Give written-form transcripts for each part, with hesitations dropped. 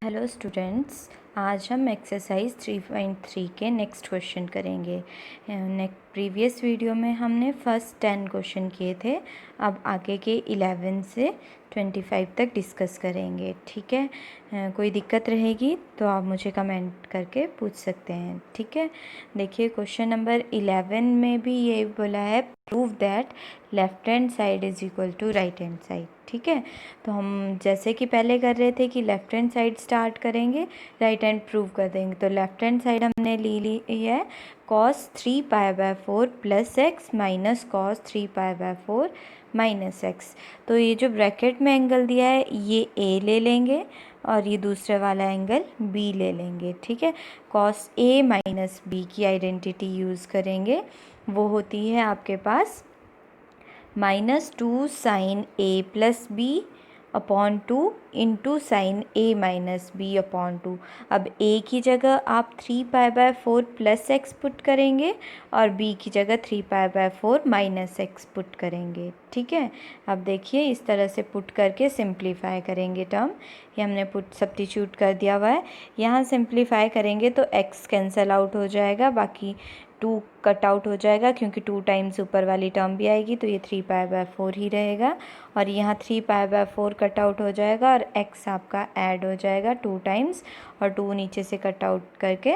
Hello students, आज हम exercise 3.3 के नेक्स्ट क्वेश्चन करेंगे। प्रीवियस वीडियो में हमने फर्स्ट 10 क्वेश्चन किए थे। अब आगे के 11 से 25 तक डिस्कस करेंगे। ठीक है, कोई दिक्कत रहेगी तो आप मुझे कमेंट करके पूछ सकते हैं। ठीक है, देखिए क्वेश्चन नंबर 11 में भी ये बोला है prove that left hand side is equal to right hand side. ठीक है, तो हम जैसे कि पहले कर रहे थे कि लेफ़्ट हैंड साइड स्टार्ट करेंगे, राइट हैंड प्रूव कर देंगे। तो लेफ़्ट हैंड साइड हमने ली है cos 3π/4 plus x minus cos 3π/4 minus x. तो ये जो ब्रैकेट में एंगल दिया है ये ए ले लेंगे और ये दूसरे वाला एंगल बी ले लेंगे। ठीक है, cos ए माइनस बी की आइडेंटिटी यूज़ करेंगे, वो होती है आपके पास -2 sine A plus B upon 2 into sine A minus B upon 2। अब ए की जगह आप 3π/4 प्लस एक्स पुट करेंगे और बी की जगह 3π/4 माइनस एक्स पुट करेंगे। ठीक है, अब देखिए इस तरह से पुट करके सिंप्लीफाई करेंगे टर्म। ये हमने पुट सब्स्टिट्यूट कर दिया हुआ है। यहाँ सिंप्लीफाई करेंगे तो एक्स कैंसिल आउट हो जाएगा, बाकी 2 कट आउट हो जाएगा क्योंकि 2 टाइम्स ऊपर वाली टर्म भी आएगी, तो ये 3π/4 ही रहेगा। और यहाँ 3π/4 कट आउट हो जाएगा और x आपका ऐड हो जाएगा 2 टाइम्स, और 2 नीचे से कट आउट करके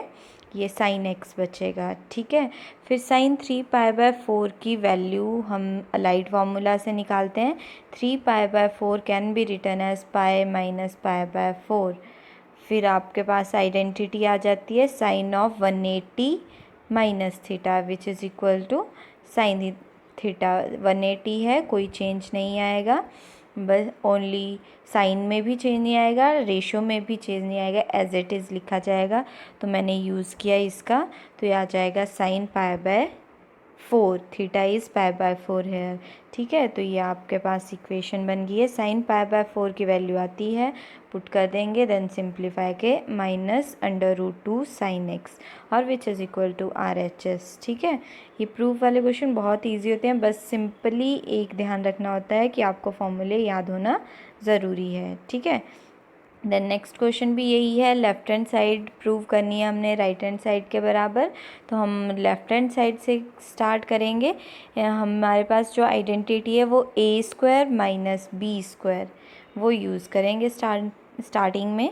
ये साइन x बचेगा। ठीक है, फिर साइन 3π/4 की वैल्यू हम अलाइड फार्मूला से निकालते हैं। 3π/4 can be written as pi minus π/4। फिर आपके पास आइडेंटिटी आ जाती है sine of 180 minus theta which is equal to sine theta. 180 है, कोई चेंज नहीं आएगा, बस ओनली साइन में भी चेंज नहीं आएगा, रेशो में भी चेंज नहीं आएगा, एज इट इज़ लिखा जाएगा। तो मैंने यूज़ किया इसका, तो ये आ जाएगा साइन π/4, थीटा इज़ π/4 है। ठीक है, तो ये आपके पास इक्वेशन बन गई है। साइन π/4 की वैल्यू आती है, पुट कर देंगे, देन सिंप्लीफाई के -√2 साइन एक्स और which is equal to RHS। ठीक है, ये प्रूफ वाले क्वेश्चन बहुत इजी होते हैं, बस सिंपली एक ध्यान रखना होता है कि आपको फॉर्मूले याद होना ज़रूरी है। ठीक है, देन नेक्स्ट क्वेश्चन भी यही है, लेफ़्ट हैंड साइड प्रूव करनी है हमने राइट हैंड साइड के बराबर। तो हम लेफ़्ट हैंड साइड से स्टार्ट करेंगे। हमारे पास जो आइडेंटिटी है वो a² माइनस b² वो यूज़ करेंगे स्टार्टिंग में,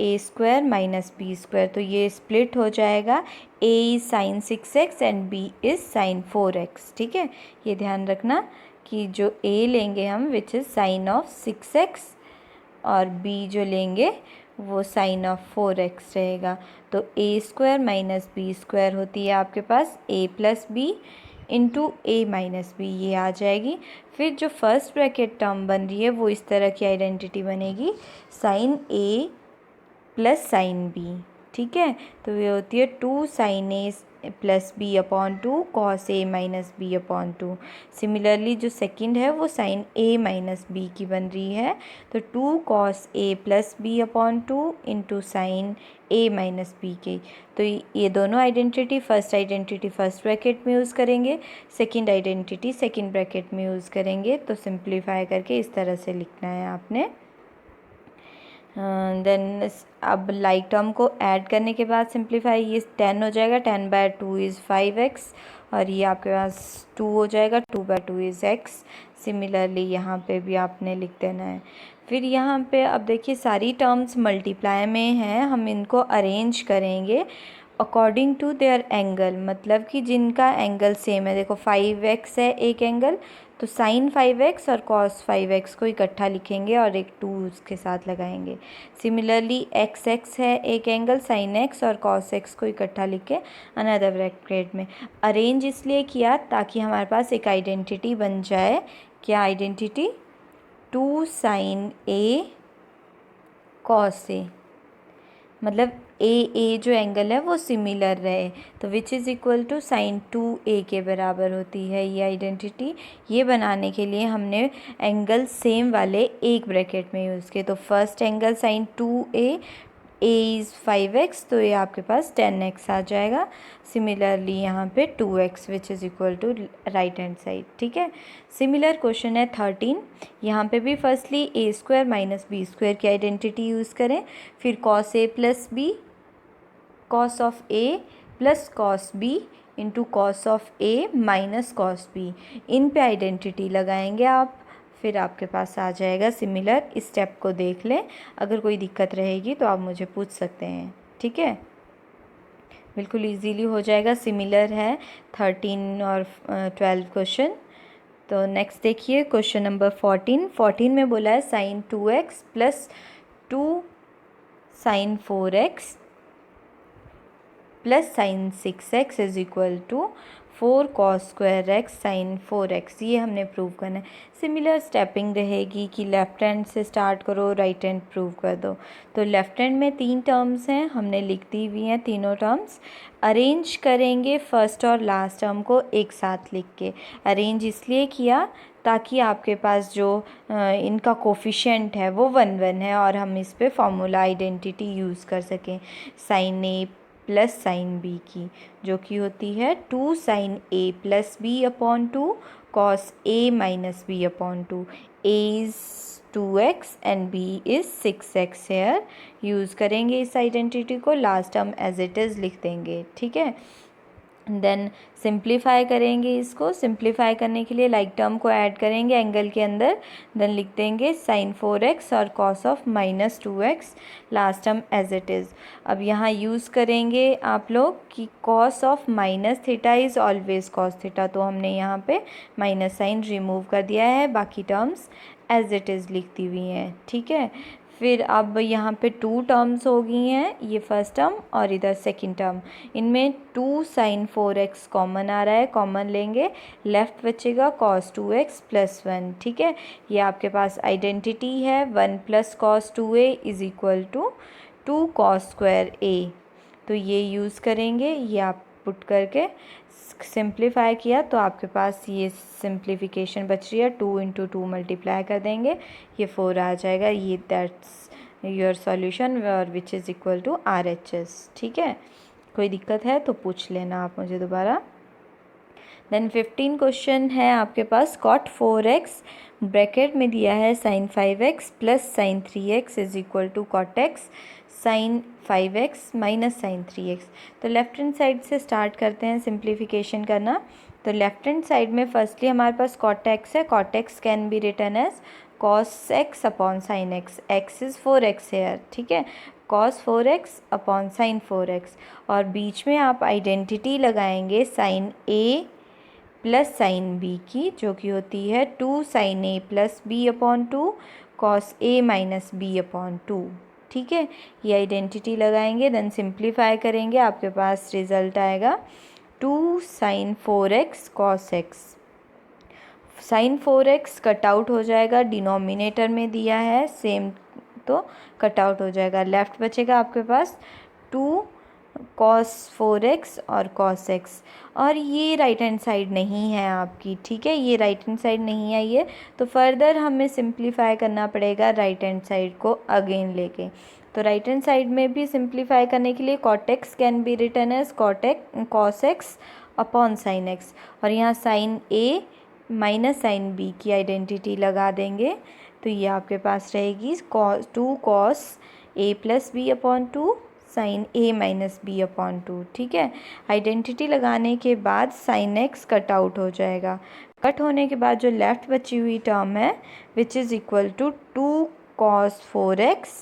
a² माइनस b²। तो ये स्प्लिट हो जाएगा, a is sine 6x and b is sine 4x। ठीक है, ये ध्यान रखना कि जो a लेंगे हम which is sine of 6x और b जो लेंगे वो साइन ऑफ 4x रहेगा। तो a² माइनस b² होती है आपके पास a plus B into a minus B, ये आ जाएगी। फिर जो फर्स्ट ब्रैकेट टर्म बन रही है वो इस तरह की आइडेंटिटी बनेगी, sine a plus sine B. ठीक है, तो ये होती है 2 sine A plus B upon 2 cos A minus B upon 2। Similarly जो सेकंड है वो साइन ए माइनस बी की बन रही है, तो 2 cos A plus B upon 2 into sine A minus B की। तो ये दोनों आइडेंटिटी फर्स्ट ब्रैकेट में यूज़ करेंगे, सेकंड आइडेंटिटी सेकंड ब्रैकेट में यूज़ करेंगे। तो सिंप्लीफाई करके इस तरह से लिखना है आपने। देन अब लाइक टर्म को ऐड करने के बाद सिंप्लीफाई, ये 10 हो जाएगा, 10/2 इज़ 5x और ये आपके पास 2 हो जाएगा, 2/2 इज़ x। सिमिलरली यहाँ पे भी आपने लिख देना है। फिर यहाँ पे अब देखिए सारी टर्म्स मल्टीप्लाई में हैं, हम इनको अरेंज करेंगे अकॉर्डिंग टू देयर एंगल, मतलब कि जिनका एंगल सेम है। देखो 5x है एक एंगल, तो साइन 5x और कॉस 5x को इकट्ठा लिखेंगे और एक 2 उसके साथ लगाएंगे। सिमिलरली x है एक एंगल, साइन x और कॉस x को इकट्ठा लिख के अनदर ब्रैकेट में अरेंज इसलिए किया ताकि हमारे पास एक आइडेंटिटी बन जाए। क्या identity? 2 sine a cos a, मतलब ए जो एंगल है वो सिमिलर रहे, तो which is equal to sine 2a के बराबर होती है ये आइडेंटिटी। ये बनाने के लिए हमने एंगल सेम वाले एक ब्रैकेट में यूज़ किए। तो first angle sine 2a a is 5x, तो ये आपके पास 10x आ जाएगा। सिमिलरली यहाँ पे 2x which is equal to right hand side, ठीक है। सिमिलर क्वेश्चन है 13। यहाँ पे भी firstly a square minus B square की आइडेंटिटी यूज़ करें, फिर cos a plus B, cos of a plus cos b into cos of a minus cos b, इन पे आइडेंटिटी लगाएंगे आप, फिर आपके पास आ जाएगा सिमिलर। इस स्टेप को देख लें, अगर कोई दिक्कत रहेगी तो आप मुझे पूछ सकते हैं, ठीक है। बिल्कुल इजीली हो जाएगा, सिमिलर है 13 और 12 क्वेश्चन। तो नेक्स्ट देखिए क्वेश्चन नंबर 14 में बोला है sin 2x plus 2 sin 4x plus sin 6x is equal to 4 cos square x sin 4x, ये हमने प्रूव करना है। सिमिलर स्टेपिंग रहेगी कि लेफ़्ट हैंड से स्टार्ट करो, राइट हैंड प्रूव कर दो। तो लेफ़्ट हैंड में 3 टर्म्स हैं, हमने लिख दी हुई हैं तीनों टर्म्स। अरेंज करेंगे फर्स्ट और लास्ट टर्म को एक साथ लिख के। अरेंज इसलिए किया ताकि आपके पास जो इनका कोफिशिएंट है वो 1 1 है और हम इस पे फॉर्मूला आइडेंटिटी यूज़ कर सकें sin a plus sine B की, जो कि होती है 2 sin a plus B upon 2 cos a minus B upon 2। a is 2x and b is 6x here. Use करेंगे इस आइडेंटिटी को, last term as it is लिख देंगे, ठीक है। देन सिंप्लीफाई करेंगे इसको। सिंप्लीफाई करने के लिए लाइक टर्म को ऐड करेंगे एंगल के अंदर, देन लिख देंगे sin 4x और cos of minus 2x, last term as it is. अब यहाँ यूज़ करेंगे आप लोग कि cos of minus theta is always cos theta, तो हमने यहाँ पे माइनस साइन रिमूव कर दिया है, बाकी टर्म्स एज इट इज़ लिख दी हुई हैं, ठीक है। फिर अब यहाँ पे 2 टर्म्स हो गई हैं, ये फर्स्ट टर्म और इधर सेकंड टर्म। इनमें 2 sin 4x कॉमन आ रहा है, कॉमन लेंगे, लेफ़्ट बचेगा cos 2x प्लस 1, ठीक है। ये आपके पास आइडेंटिटी है 1 plus cos 2a is equal to 2 cos square a, तो ये यूज़ करेंगे। ये आप पुट करके सिंप्लीफाई किया तो आपके पास ये सिंप्लीफिकेशन बच रही है, 2 इंटू 2 मल्टीप्लाई कर देंगे, ये 4 आ जाएगा। ये दैट्स योर सॉल्यूशन और which is equal to RHS, ठीक है। कोई दिक्कत है तो पूछ लेना आप मुझे दोबारा। देन 15 क्वेश्चन है आपके पास cot 4x ब्रैकेट में दिया है sin 5x plus sin 3x is equal to cot x sin 5x minus sin 3x। तो लेफ़्ट हैंड साइड से स्टार्ट करते हैं सिंप्लीफिकेशन करना। तो लेफ़्ट हैंड साइड में फर्स्टली हमारे पास cot x है, cot x can be written as cos x upon sin x, x is 4x here, ठीक है, cos 4x upon sin 4x, और बीच में आप आइडेंटिटी लगाएंगे sin a plus sine B की, जो कि होती है 2 sin a plus B upon 2 cos a minus B upon 2, ठीक है। ये आइडेंटिटी लगाएंगे, देन सिंप्लीफाई करेंगे, आपके पास रिज़ल्ट आएगा 2 sin 4x cos x। sin 4x cut out हो जाएगा, डिनोमिनेटर में दिया है सेम, तो कट आउट हो जाएगा, लेफ़्ट बचेगा आपके पास 2 cos 4x और cos x, और ये राइट हैंड साइड नहीं है आपकी, ठीक है, ये राइट हैंड साइड नहीं आई है, तो फर्दर हमें सिंप्लीफाई करना पड़ेगा राइट हैंड साइड को अगेन लेके। तो राइट हैंड साइड में भी सिंप्लीफाई करने के लिए cot x can be written as cos x upon sin x, और यहाँ sin a minus sin b की आइडेंटिटी लगा देंगे, तो ये आपके पास रहेगी 2 cos a plus B upon 2 sin a minus B upon 2, ठीक है। आइडेंटिटी लगाने के बाद sin x कट आउट हो जाएगा, कट होने के बाद जो लेफ़्ट बची हुई टर्म है which is equal to 2 cos 4x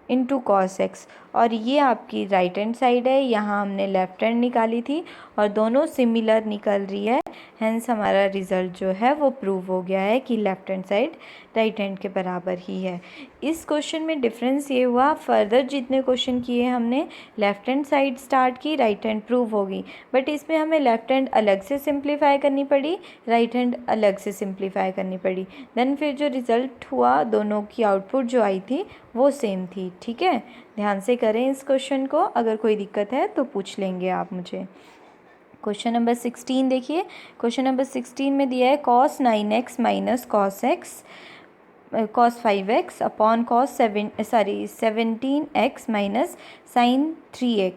into cos x, और ये आपकी राइट हैंड साइड है, यहाँ हमने लेफ़्ट हैंड निकाली थी और दोनों सिमिलर निकल रही है, हेंस हमारा रिज़ल्ट जो है वो प्रूव हो गया है कि left hand side right hand के बराबर ही है। इस क्वेश्चन में डिफरेंस ये हुआ, फर्दर जितने क्वेश्चन किए हमने लेफ़्ट हैंड साइड स्टार्ट की, राइट हैंड प्रूव होगी, बट इसमें हमें लेफ़्ट हैंड अलग से सिंप्लीफाई करनी पड़ी, राइट हैंड अलग से सिंप्लीफाई करनी पड़ी, देन फिर जो रिज़ल्ट हुआ दोनों की आउटपुट जो आई थी वो सेम थी, ठीक है। ध्यान से करें इस क्वेश्चन को, अगर कोई दिक्कत है तो पूछ लेंगे आप मुझे। क्वेश्चन नंबर 16 देखिए, क्वेश्चन नंबर 16 में दिया है cos 9x minus cos x cos 5x upon cos 17x minus sine 3x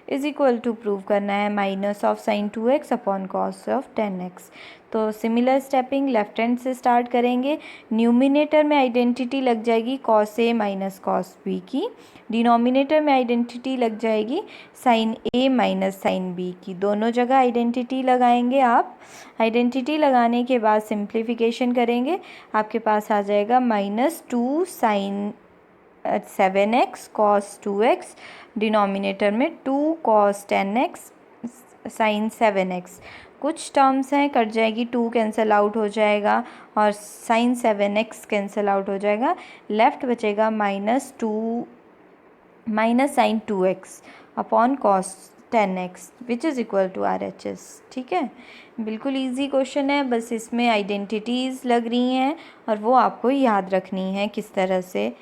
is equal to prove करना है minus of sine 2x upon cos of 10x। तो सिमिलर स्टेपिंग लेफ्ट हैंड से स्टार्ट करेंगे। Numerator में आइडेंटिटी लग जाएगी cos a minus cos b की, डिनोमिनेटर में आइडेंटिटी लग जाएगी sine a minus sine b की। दोनों जगह आइडेंटिटी लगाएंगे आप। आइडेंटिटी लगाने के बाद सिंप्लीफिकेशन करेंगे, आपके पास आ जाएगा -2 sign 7x cos 2x, denominator में 2 कॉस 10x साइन 7x। कुछ टर्म्स हैं कट जाएगी, 2 कैंसिल आउट हो जाएगा और साइन 7x कैंसिल आउट हो जाएगा। लेफ्ट बचेगा -2 minus sine 2x upon cos 10x which is equal to RHS। ठीक है, बिल्कुल इजी क्वेश्चन है, बस इसमें आइडेंटिटीज़ लग रही हैं और वो आपको याद रखनी है, किस तरह से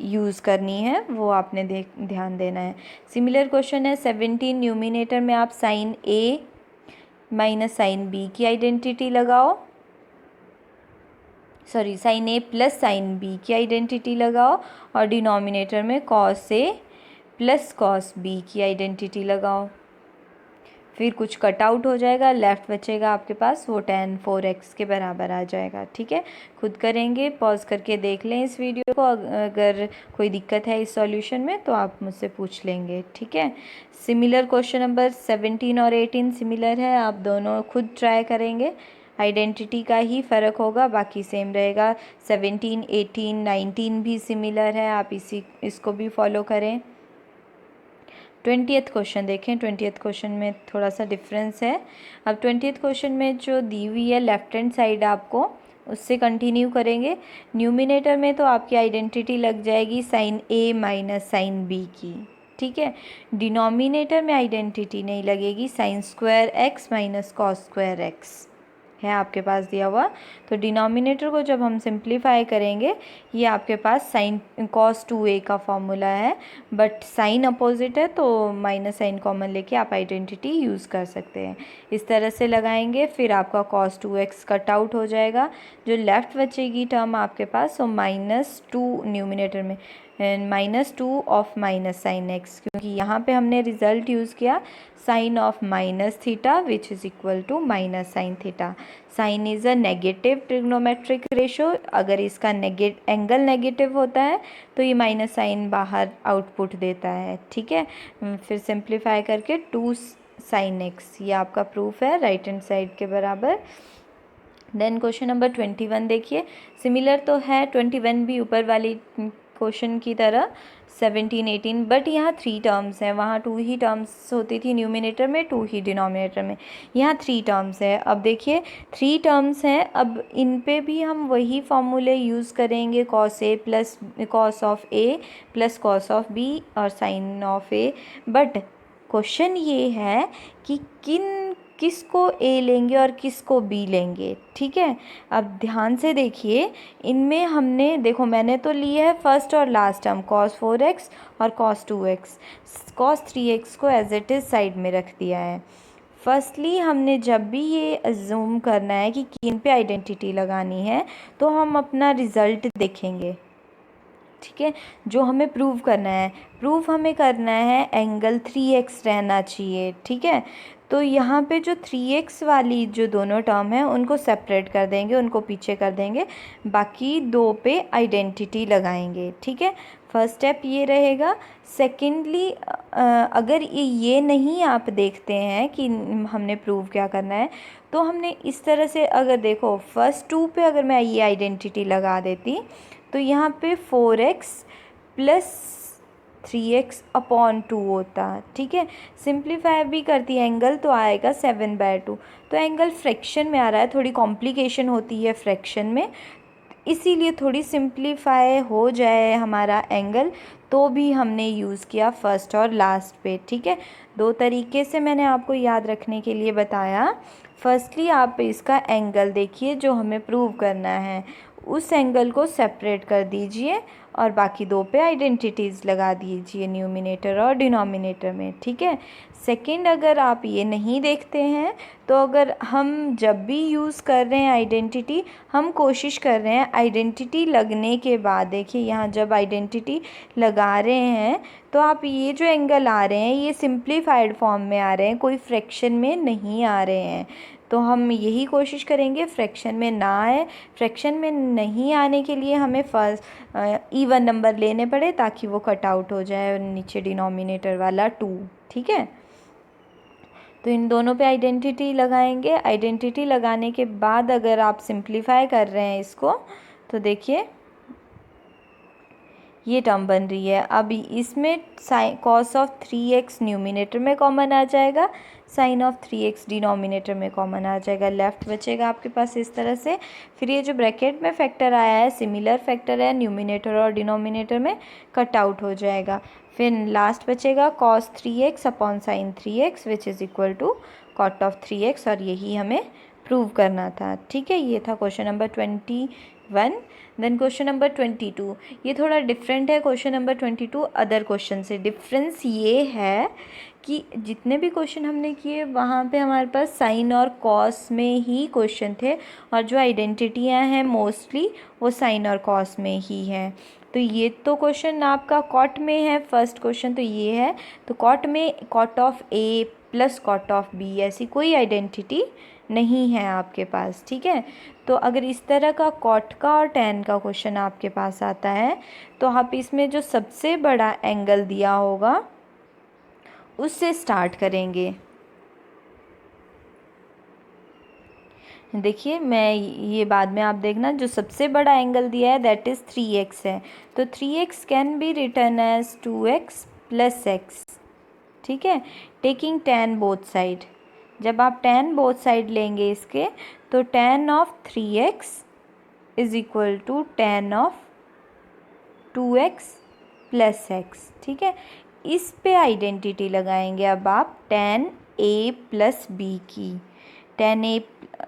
यूज़ करनी है वो आपने ध्यान देना है। सिमिलर क्वेश्चन है 17, न्यूमिनेटर में आप sine a minus sine b की आइडेंटिटी लगाओ, sorry sine a plus sine b की आइडेंटिटी लगाओ और डिनोमिनेटर में cos a plus cos b की आइडेंटिटी लगाओ। फिर कुछ कट आउट हो जाएगा, लेफ़्ट बचेगा आपके पास वो tan 4x के बराबर आ जाएगा। ठीक है, खुद करेंगे, पॉज करके देख लें इस वीडियो को। अगर कोई दिक्कत है इस सॉल्यूशन में तो आप मुझसे पूछ लेंगे। ठीक है, सिमिलर क्वेश्चन नंबर 17 और 18 सिमिलर है, आप दोनों खुद ट्राई करेंगे। आइडेंटिटी का ही फ़र्क होगा, बाकी सेम रहेगा। 17, 18, 19 भी सिमिलर है, आप इसको भी फॉलो करें। 20th क्वेश्चन देखें। 20th क्वेश्चन में थोड़ा सा डिफरेंस है। अब 20th क्वेश्चन में जो दी हुई है लेफ्ट हैंड साइड आपको उससे कंटिन्यू करेंगे। न्यूमिनेटर में तो आपकी आइडेंटिटी लग जाएगी sine a minus sine b की। ठीक है, डिनोमिनेटर में आइडेंटिटी नहीं लगेगी, sine square x minus cos square x है आपके पास दिया हुआ। तो डिनोमिनेटर को जब हम सिंप्लीफाई करेंगे, ये आपके पास साइन कॉस 2a का फॉर्मूला है, बट साइन अपोजिट है तो माइनस साइन कॉमन लेके आप आइडेंटिटी यूज़ कर सकते हैं। इस तरह से लगाएंगे, फिर आपका cos 2x कट आउट हो जाएगा। जो लेफ़्ट बचेगी टर्म आपके पास वो -2 न्यूमिनेटर में -2 ऑफ माइनस साइन x, क्योंकि यहाँ पे हमने रिज़ल्ट यूज़ किया sine of minus theta which is equal to minus sine theta. Sine is a negative trigonometric ratio, अगर इसका एंगल नेगेटिव होता है तो ये माइनस साइन बाहर आउटपुट देता है। ठीक है, फिर सिंप्लीफाई करके 2 साइन x, ये आपका प्रूफ है राइट हैंड साइड के बराबर। देन क्वेश्चन नंबर 21 देखिए, सिमिलर तो है 21 भी ऊपर वाली क्वेश्चन की तरह 17, 18, बट यहाँ 3 टर्म्स हैं। वहाँ 2 ही टर्म्स होती थी न्यूमिनेटर में, 2 ही डिनोमिनेटर में, यहाँ 3 टर्म्स है। अब देखिए 3 टर्म्स हैं, अब इन पे भी हम वही फॉर्मूले यूज़ करेंगे, cos A plus cos of A plus cos of B और sine of A. But question ये है कि किसको ए लेंगे और किसको बी लेंगे। ठीक है, अब ध्यान से देखिए, इनमें हमने देखो मैंने तो लिए है फर्स्ट और लास्ट टर्म cos 4x और cos 2x, cos 3x को एज इट इज़ साइड में रख दिया है। फर्स्टली हमने जब भी ये अज्यूम करना है कि किन पे आइडेंटिटी लगानी है तो हम अपना रिज़ल्ट देखेंगे। ठीक है, जो हमें प्रूव करना है, प्रूफ हमें करना है एंगल 3x रहना चाहिए। ठीक है, तो यहाँ पे जो 3x वाली जो दोनों टर्म है उनको सेपरेट कर देंगे, उनको पीछे कर देंगे, बाकी 2 पे आइडेंटिटी लगाएंगे। ठीक है, फर्स्ट स्टेप ये रहेगा। सेकेंडली अगर ये नहीं आप देखते हैं कि हमने प्रूव क्या करना है, तो हमने इस तरह से अगर देखो फर्स्ट 2 पे अगर मैं ये आइडेंटिटी लगा देती तो यहाँ पे 4x प्लस 3x अपॉन 2 होता। ठीक है, सिंप्लीफाई भी करती है एंगल तो आएगा 7/2। तो एंगल फ्रैक्शन में आ रहा है, थोड़ी कॉम्प्लिकेशन होती है फ्रैक्शन में, इसीलिए थोड़ी सिंप्लीफाई हो जाए हमारा एंगल तो भी हमने यूज़ किया फर्स्ट और लास्ट पे। ठीक है, 2 तरीके से मैंने आपको याद रखने के लिए बताया। फर्स्टली आप इसका एंगल देखिए जो हमें प्रूव करना है, उस एंगल को सेपरेट कर दीजिए और बाकी दो पे आइडेंटिटीज़ लगा दीजिए न्यूमिनेटर और डिनोमिनेटर में, ठीक है। सेकंड, अगर आप ये नहीं देखते हैं तो अगर हम जब भी यूज़ कर रहे हैं आइडेंटिटी, हम कोशिश कर रहे हैं आइडेंटिटी लगने के बाद, देखिए यहाँ जब आइडेंटिटी लगा रहे हैं तो आप ये जो एंगल आ रहे हैं ये सिंप्लीफाइड फॉर्म में आ रहे हैं, कोई फ्रैक्शन में नहीं आ रहे हैं। तो हम यही कोशिश करेंगे फ्रैक्शन में ना आए। फ्रैक्शन में नहीं आने के लिए हमें फर्स्ट इवन नंबर लेने पड़े ताकि वो कट आउट हो जाए नीचे डिनोमिनेटर वाला 2, ठीक है। तो इन दोनों पे आइडेंटिटी लगाएंगे। आइडेंटिटी लगाने के बाद अगर आप सिंप्लीफाई कर रहे हैं इसको तो देखिए ये टर्म बन रही है। अब इसमें cos ऑफ 3x न्यूमिनेटर में कॉमन आ जाएगा, sin ऑफ 3x डिनोमिनेटर में कॉमन आ जाएगा, लेफ़्ट बचेगा आपके पास इस तरह से। फिर ये जो ब्रैकेट में फैक्टर आया है सिमिलर फैक्टर है, न्यूमिनेटर और डिनोमिनेटर में कट आउट हो जाएगा। फिर लास्ट बचेगा cos 3x upon sin 3x which is equal to cot of 3x, और यही हमें प्रूव करना था, ठीक है। ये था question number 21। Then question number 22, ये थोड़ा डिफरेंट है क्वेश्चन नंबर 22 अदर क्वेश्चन से। डिफरेंस ये है कि जितने भी क्वेश्चन हमने किए वहाँ पे हमारे पास साइन और कॉस में ही क्वेश्चन थे, और जो आइडेंटिटियाँ हैं मोस्टली वो साइन और कॉस में ही हैं। तो ये तो क्वेश्चन आपका कॉट में है, फर्स्ट क्वेश्चन तो ये है। तो कॉट में cot of A plus cot of B ऐसी कोई आइडेंटिटी नहीं है आपके पास, ठीक है। तो अगर इस तरह का कॉट का और टैन का क्वेश्चन आपके पास आता है तो आप इसमें जो सबसे बड़ा एंगल दिया होगा उससे स्टार्ट करेंगे। देखिए मैं ये बाद में आप देखना, जो सबसे बड़ा एंगल दिया है दैट इज़ 3x है, तो 3x can be return as 2x plus x, ठीक है, टेकिंग tan बोथ साइड। जब आप tan बोथ साइड लेंगे इसके तो tan of 3x is equal to tan of 2x plus x, ठीक है। इस पे आइडेंटिटी लगाएंगे अब आप tan a प्लस b की। tan a,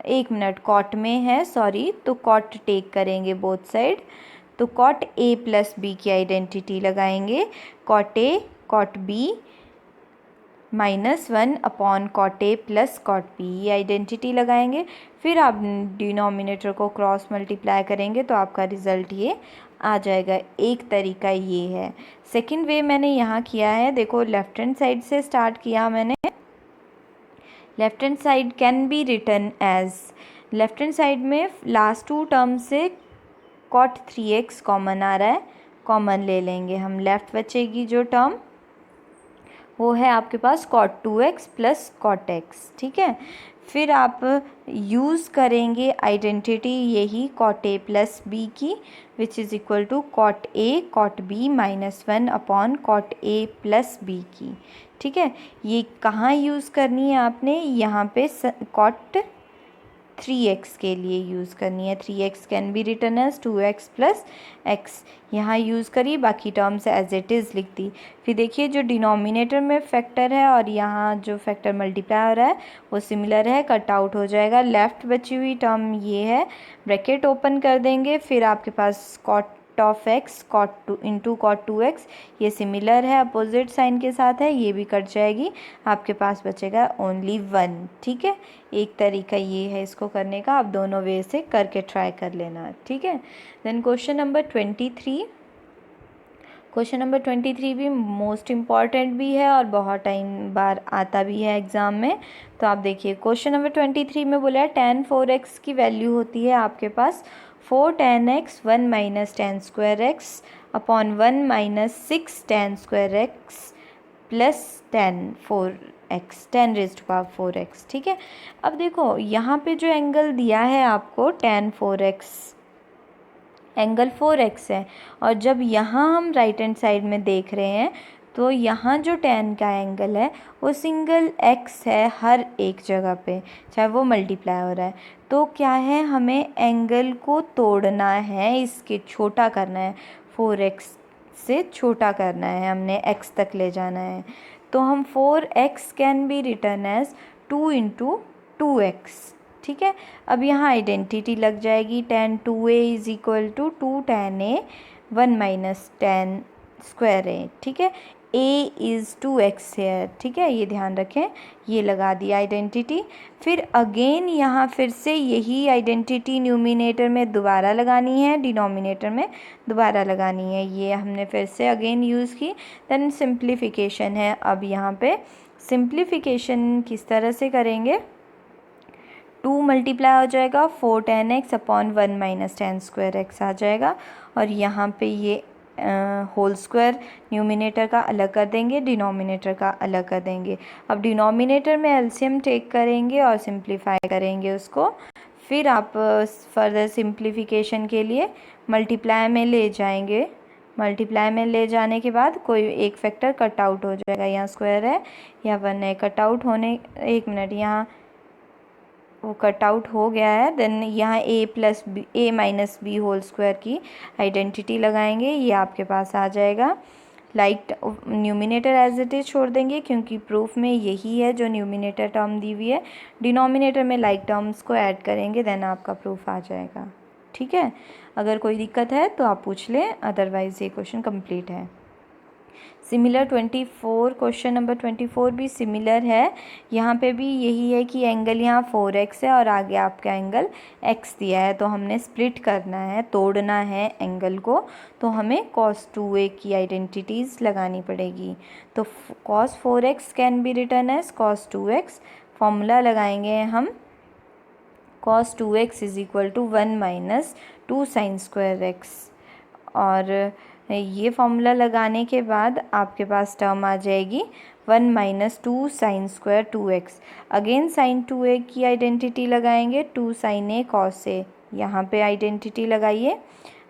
एक मिनट, कॉट में है सॉरी, तो कॉट टेक करेंगे बोथ साइड, तो कॉट a प्लस b की आइडेंटिटी लगाएंगे। Cot a cot b -1 upon cot A plus cot B, ये आइडेंटिटी लगाएंगे। फिर आप डिनोमिनेटर को क्रॉस मल्टीप्लाई करेंगे तो आपका रिज़ल्ट ये आ जाएगा। एक तरीका ये है। सेकंड वे मैंने यहाँ किया है, देखो लेफ़्ट हैंड साइड से स्टार्ट किया मैंने। Left hand side can be return as, left hand side में लास्ट टू टर्म से कॉट 3x कॉमन आ रहा है, कॉमन ले लेंगे हम। लेफ़्ट बचेगी जो टर्म वो है आपके पास cot 2x plus cot x, ठीक है। फिर आप यूज़ करेंगे आइडेंटिटी यही cot a प्लस b की which is equal to cot a cot b -1 upon cot a plus b की, ठीक है। ये कहाँ यूज़ करनी है आपने, यहाँ पे cot 3x के लिए यूज़ करनी है। 3x can be return as 2x plus x, यहाँ यूज़ करी, बाकी टर्म्स एज इट इज़ लिख दी। फिर देखिए जो डिनोमिनेटर में फैक्टर है और यहाँ जो फैक्टर मल्टीप्लाई हो रहा है वो सिमिलर है, कट आउट हो जाएगा। लेफ़्ट बची हुई टर्म ये है, ब्रैकेट ओपन कर देंगे, फिर आपके पास cot of x cot into cot 2x, ये सिमिलर है, अपोजिट साइन के साथ है, ये भी कट जाएगी, आपके पास बचेगा ओनली 1, ठीक है। एक तरीका ये है इसको करने का, आप दोनों वे से करके ट्राई कर लेना, ठीक है। Then question number 23, question number 23 भी मोस्ट इम्पॉर्टेंट भी है और बहुत टाइम बार आता भी है एग्ज़ाम में। तो आप देखिए क्वेश्चन नंबर 23 में बोला है tan 4x की वैल्यू होती है आपके पास 4 tan x 1 minus tan square x upon 1 minus 6 tan square x plus tan 4x 10 raise to power 4x, ठीक है। अब देखो यहाँ पे जो एंगल दिया है आपको tan 4x, एंगल 4x है, और जब यहाँ हम राइट हैंड साइड में देख रहे हैं तो यहाँ जो tan का एंगल है वो सिंगल x है हर एक जगह पे, चाहे वो मल्टीप्लाई हो रहा है। तो क्या है, हमें एंगल को तोड़ना है, इसके छोटा करना है, 4x से छोटा करना है, हमने x तक ले जाना है। तो हम 4x can be return as 2 into 2x, ठीक है। अब यहाँ आइडेंटिटी लग जाएगी, tan 2a is equal to 2 tan a 1 minus tan square a, ठीक है। a इज़ 2x है, ठीक है, ये ध्यान रखें, ये लगा दिया आइडेंटिटी। फिर अगेन यहाँ फिर से यही आइडेंटिटी न्यूमिनेटर में दोबारा लगानी है, डिनोमिनेटर में दोबारा लगानी है, ये हमने फिर से अगेन यूज़ की। देन सिंप्लीफिकेशन है। अब यहाँ पे सिंप्लीफिकेशन किस तरह से करेंगे, 2 मल्टीप्लाई हो जाएगा 4 tan x upon 1 minus tan square x आ जाएगा, और यहाँ पे ये होल स्क्वायर न्यूमिनेटर का अलग कर देंगे, डिनोमिनेटर का अलग कर देंगे। अब डिनोमिनेटर में एलसीएम टेक करेंगे और सिंप्लीफाई करेंगे उसको। फिर आप फर्दर सिंप्लीफिकेशन के लिए मल्टीप्लाई में ले जाएंगे। मल्टीप्लाई में ले जाने के बाद कोई एक फैक्टर कट आउट हो जाएगा, यहाँ स्क्वायर है या 1 है, कट आउट होने, एक मिनट, यहाँ वो कट आउट हो गया है। देन यहाँ a minus B whole square की आइडेंटिटी लगाएंगे, ये आपके पास आ जाएगा। Like numerator as it is छोड़ देंगे क्योंकि प्रूफ में यही है जो न्यूमिनेटर टर्म दी हुई है। डिनोमिनेटर में लाइक टर्म्स को ऐड करेंगे, देन आपका प्रूफ आ जाएगा, ठीक है। अगर कोई दिक्कत है तो आप पूछ लें, अदरवाइज़ ये क्वेश्चन कंप्लीट है। सिमिलर 24, क्वेश्चन नंबर 24 भी सिमिलर है। यहाँ पे भी यही है कि एंगल यहाँ 4x है और आगे आपका एंगल x दिया है, तो हमने स्प्लिट करना है, तोड़ना है एंगल को, तो हमें cos 2a की आइडेंटिटीज़ लगानी पड़ेगी। तो cos 4x can be return as cos 2x, formula लगाएंगे हम, cos 2x is equal to 1 minus 2 sine square x, और ये फॉर्मूला लगाने के बाद आपके पास टर्म आ जाएगी 1 minus 2 sine square 2x। Again sine 2a की आइडेंटिटी लगाएंगे, 2 साइन a कॉस a, यहाँ पे आइडेंटिटी लगाइए।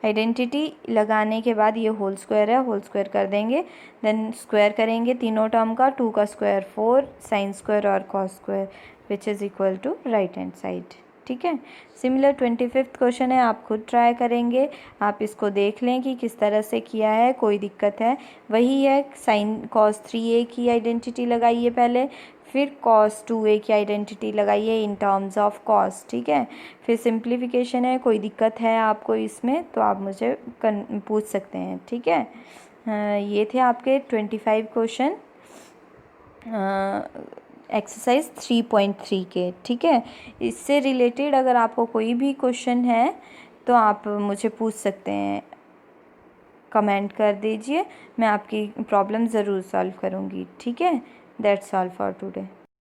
आइडेंटिटी लगाने के बाद ये होल स्क्वायर है, होल स्क्वायर कर देंगे, देन स्क्वायर करेंगे तीनों टर्म का, 2 का स्क्वायर 4 साइन स्क्वायर और cos square which is equal to right hand side, ठीक है। सिमिलर 25 क्वेश्चन है, आप खुद ट्राई करेंगे, आप इसको देख लें कि किस तरह से किया है, कोई दिक्कत है वही है। साइन cos 3a की आइडेंटिटी लगाइए पहले, फिर cos 2a की आइडेंटिटी लगाइए इन टर्म्स ऑफ cos, ठीक है। फिर सिंप्लीफिकेशन है, कोई दिक्कत है आपको इसमें तो आप मुझे पूछ सकते हैं, ठीक है। ये थे आपके 25 क्वेश्चन एक्सरसाइज 3.3 के, ठीक है। इससे रिलेटेड अगर आपको कोई भी क्वेश्चन है तो आप मुझे पूछ सकते हैं, कमेंट कर दीजिए, मैं आपकी प्रॉब्लम ज़रूर सॉल्व करूँगी, ठीक है। That's all for today.